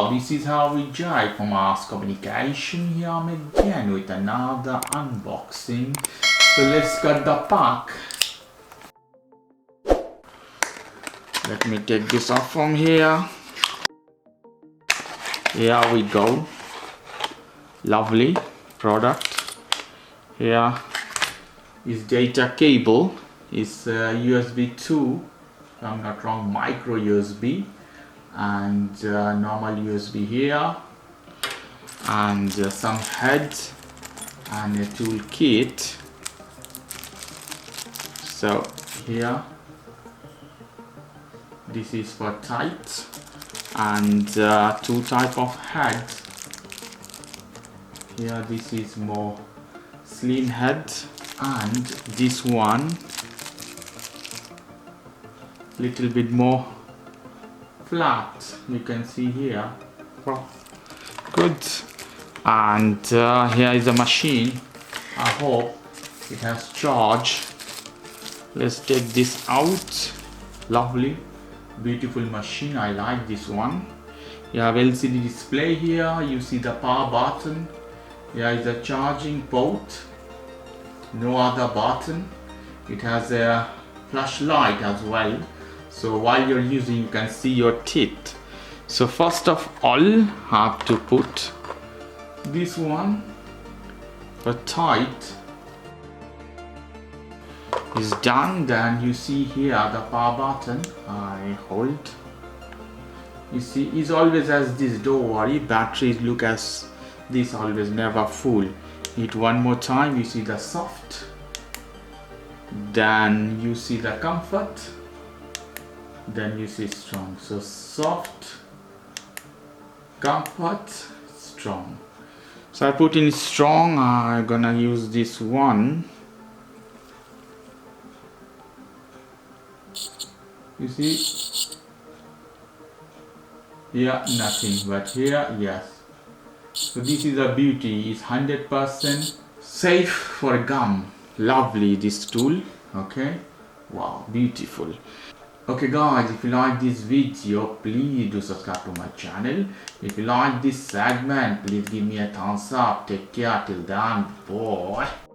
Hello, this is Harvey J from Ask Communication. Here I'm again with another unboxing. So let's cut the pack. Let me take this off from here. Here we go. Lovely product. Here is data cable. It's USB 2, if I'm not wrong, micro USB. And normal USB here, and some head and a tool kit. So here, this is for tight, and two type of head. Here this is more slim head, and this one little bit more flat, you can see here. Wow, good. And here is the machine. I hope it has charge. Let's take this out. Lovely, beautiful machine. I like this one. You have LCD display here. You see the power button. Here is the charging port. No other button. It has a flashlight as well. So while you're using, you can see your teeth. So first of all, have to put this one for tight. Is done. Then you see here the power button. I hold. You see, it always has this. Don't worry, batteries look as this, always never full. Hit one more time. You see the soft. Then you see the comfort. Then you see strong. So soft, comfort, strong. So I put in strong. I'm gonna use this one. You see here nothing, but here yes. So this is a beauty. It's 100% safe for gum. Lovely, this tool. Okay, wow, beautiful. Okay guys, if you like this video, please do subscribe to my channel. If you like this segment, please give me a thumbs up. Take care till then, bye.